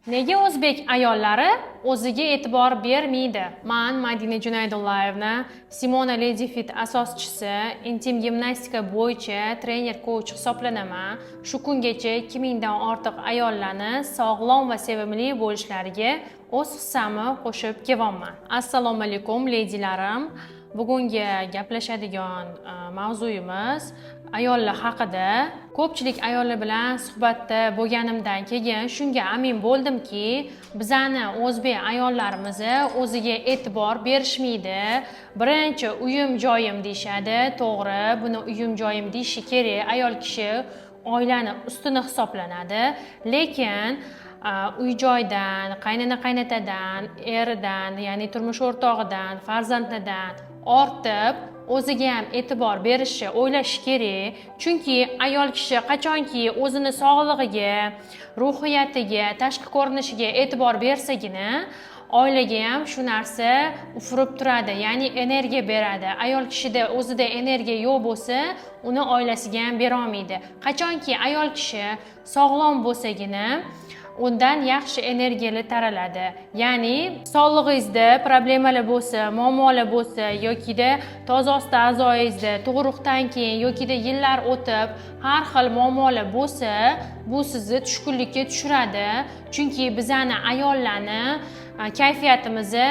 Nega o'zbek ayollari o'ziga e'tibor bermaydi? Men Madina Junaydullayevna, Simona Lady Fit asoschisi, intim gimnastika bo'yicha trener coach hisoblanaman. Shu kungacha 2000 dan ortiq ayollarni sog'lom va sevimli bo'lishlariga o'z hissamni qo'shib kelyapman. Assalomu alaykum leydilarim. Bugungi gaplashadigan mavzuyimiz ayollar haqida. Ko'pchilik ayollar bilan suhbatda bo'lganimdan keyin shunga amin bo'ldimki, bizani o'zbek ayollarimiz o'ziga e'tibor berishmaydi. Birinchi uyim joyim deyshadi. To'g'ri, buni uyim joyim deyishi kerak. Ayol kishi oilani ustuni hisoblanadi. Lekin uy joydan, qaynona qaynatadan, eridan, ya'ni turmush o'rtog'idan, farzandidan ortib o'ziga ham e'tibor berishi, o'ylashi kerak. Chunki ayol kishi qachonki o'zini sog'lig'iga, ruhiyatiga, tashqi ko'rinishiga e'tibor bersagina, oilaga ham shu narsa ufurib turadi, ya'ni energiya beradi. Ayol kishida o'zida energiya yo'q bo'lsa, uni oilasiga ham bera olmaydi. Qachonki ayol kishi sog'lom bo'lsagina, undan yaxshi energiyalar taraladi. Ya'ni sog'lig'ingizda problemalar bo'lsa, muammolar bo'lsa yokida tozasta a'zoyingizda tug'ruqdan keyin yokida yillar o'tib har xil muammolar bo'lsa, bu sizni tushkunlikka tushiradi. Chunki bizani ayollarni kayfiyatimizni,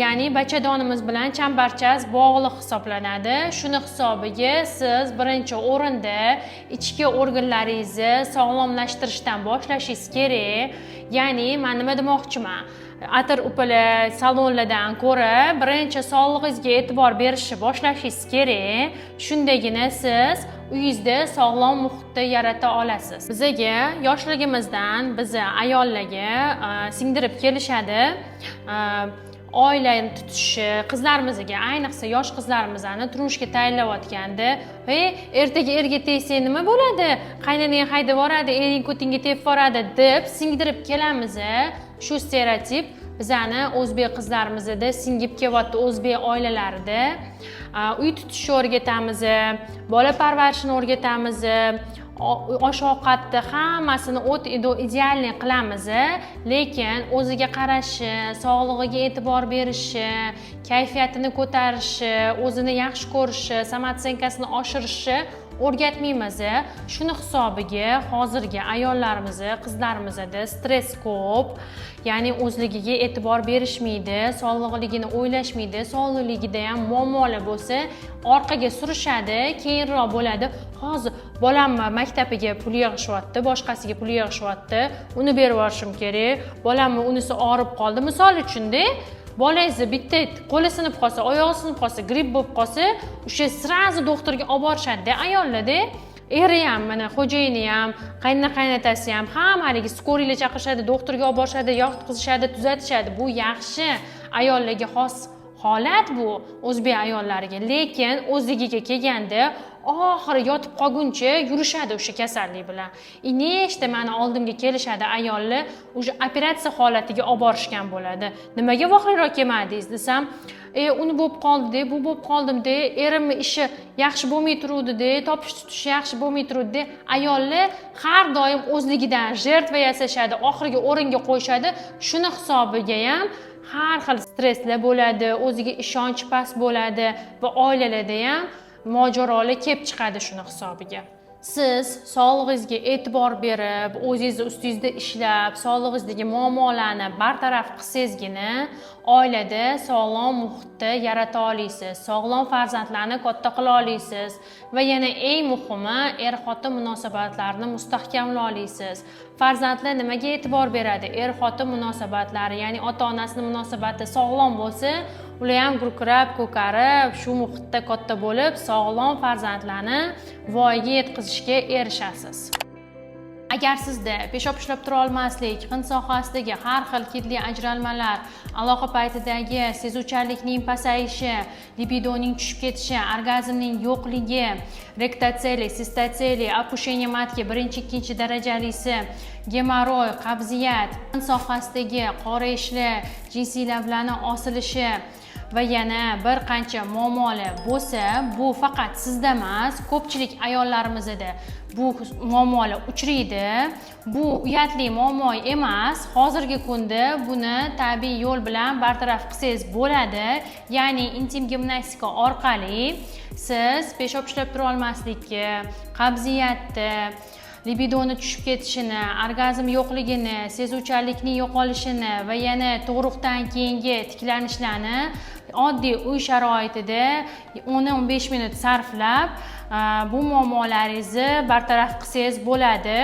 ya'ni bachadonimiz bilan chambarchas bog'liq hisoblanadi. Shuni hisobiga siz birinchi o'rinda ichki organlaringizni sog'lomlashtirishdan boshlashingiz kerak. Ya'ni men nima demoqchiman? Atir upali salonlardan ko'ra birinchi sog'lig'ingizga e'tibor berishni boshlashingiz kerak. Shundagina siz uyingizda sog'lom muhitni yarata olasiz. Bizaga yoshligimizdan bizni ayollarga singdirib kelishadi. Oilani tutishi, qizlarimizga, ayniqsa yosh qizlarimizni turmushga tayyorlayotganda, ertaga erga tegsang nima bo'ladi? Qaynonang haydab yuboradi, ering ko'tingga tepib yuboradi deb singdirib kelamiz. Shu stereotip bizani o'zbek qizlarimizda singib kelyapti, o'zbek oilalarida. Uy tutishni o'rgatamiz, bola parvarishini o'rgatamiz, osh ovqatni hammasini idealniy qilamiz, lekin o'ziga qarashi, sog'lig'iga e'tibor berishi, kayfiyatini ko'tarishi, o'zini yaxshi ko'rishi, samootsyenkasini oshirishi o'rgatmaymiz. Shuni hisobiga hozirgi ayollarimiz, qizlarimizda stress ko'p, ya'ni o'zligiga e'tibor berishmaydi, sog'lig'ligini o'ylashmaydi, sog'lig'ligida ham muammolar bo'lsa, orqaga surishadi, keyinroq bo'ladi. Hozir bolamni maktabiga pul yig'ishyapti, boshqasiga pul yig'ishyapti, uni berib yuborishim kerak. Bolamni unisi og'rib qoldi, misol uchun-da. Bolangizni bitta qo'li sinib qolsa, oyog'i sinib qolsa, gripp bo'lib qolsa, o'sha srazi doktorga olib borishadi-da ayollarda. Eri ham, mana xo'jayini ham, qaynona qaynotasi ham hammaligi skoriyalar chaqirishadi, doktorga olib borishadi, yotqizishadi, tuzatishadi. Bu yaxshi ayollarga xos holat bu, o'zbek ayollariga. Lekin o'zligiga kelganda oxiri yotib qolguncha yurishadi o'sha kasallik bilan. Nechta meni oldimga kelishadi ayollar, o'sha operatsiya holatiga olib borishgan bo'ladi. Nimaga voqeroq kelmadingiz desam, uni bo'lib qoldi-da, bu bo'lib qoldim-da, erimni ishi yaxshi bo'lmay turuvdi-da, topish tutish yaxshi bo'lmay turuvdi-da. Ayollar har doim o'zligidan jertva yasashadi, oxirgi o'ringa qo'yishadi. Shuni hisobiga ham har xil stresslar bo'ladi, o'ziga ishonch past bo'ladi va oilalarda ham mojarolar kelib chiqadi shuni hisobiga. Siz sog'lig'ingizga e'tibor berib, o'zingiz ustingizda ishlab, sog'lig'ingizdagi muammolarni bartaraf qilsangizgina, oilada sog'lom muhitni yarata olasiz, sog'lom farzandlarni katta qila olasiz va yana eng muhimi, er-xotin munosabatlarini mustahkamlay olasiz. Farzandlar nimaga e'tibor beradi? Er-xotin munosabatlari, ya'ni ota-onasining munosabati sog'lom bo'lsa, ular ham gurkirab, ko'karib, shu muhitda katta bo'lib, sog'lom farzandlarni voyaga yetkazishga erishasiz. Agar sizda peshob ishlab tura olmaslik, hind sohasidagi har xil ketli ajralmalar, aloqa paytidagi sezuvchanlikning pasayishi, libidoning tushib ketishi, orgazmning yo'qligi, rektatsiyalik, sistatsiyalik, opusheniya matki birinchi, ikkinchi darajalisi, gemoroy, qabziyat, hind sohasidagi qorayishlar, jinsiy lablarning osilishi, va yana bir qancha muammolar bo'lsa, bu faqat sizda emas, ko'pchilik ayollarimizda bu muammolar uchraydi. Bu uyatli muammo emas. Hozirgi kunda buni tabiiy yo'l bilan bartaraf qilsangiz bo'ladi. Ya'ni intim gimnastika orqali siz peshob ishlab tura olmaslikni, qabziyatni, libidoni tushib ketishini, orgazm yo'qligini, sezuvchanlikning yo'qolishini va yana tug'ruqdan keyingi tiklanishlarni oddiy uy sharoitida 10-15 minut sarflab bu muammolaringizni bartaraf qilsangiz bo'ladi.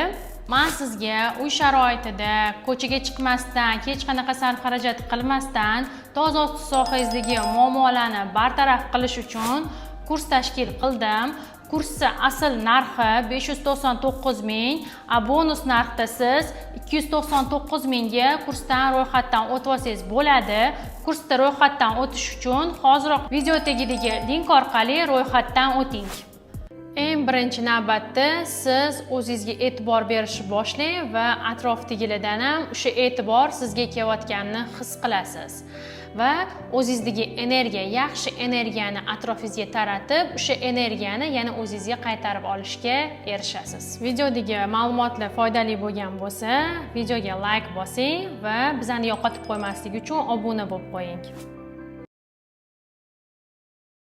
Men sizga uy sharoitida ko'chaga chiqmasdan, hech qanaqa sarf xarajat qilmasdan toza osti sohangizdagi muammolarni bartaraf qilish uchun kurs tashkil qildim. Kursni asl narxi 599 ming, bonus narxda siz 299 mingga kursdan ro'yxatdan o'tib olsangiz bo'ladi. Kursda ro'yxatdan o'tish uchun hoziroq video tagidagi link orqali ro'yxatdan o'ting. Eng birinchi navbatda siz o'zingizga e'tibor berishni boshlang va atrofdagilardan ham o'sha e'tibor sizga kelayotganini his qilasiz. Va o'zingizdagi energiya, yaxshi energiyani atrofingizga taratib, o'sha energiyani yana o'zingizga qaytarib olishga erishasiz. Videodagi ma'lumotlar foydali bo'lgan bo'lsa, videoga like bosing va bizani yo'qotib qo'ymaslik uchun obuna bo'lib qo'ying.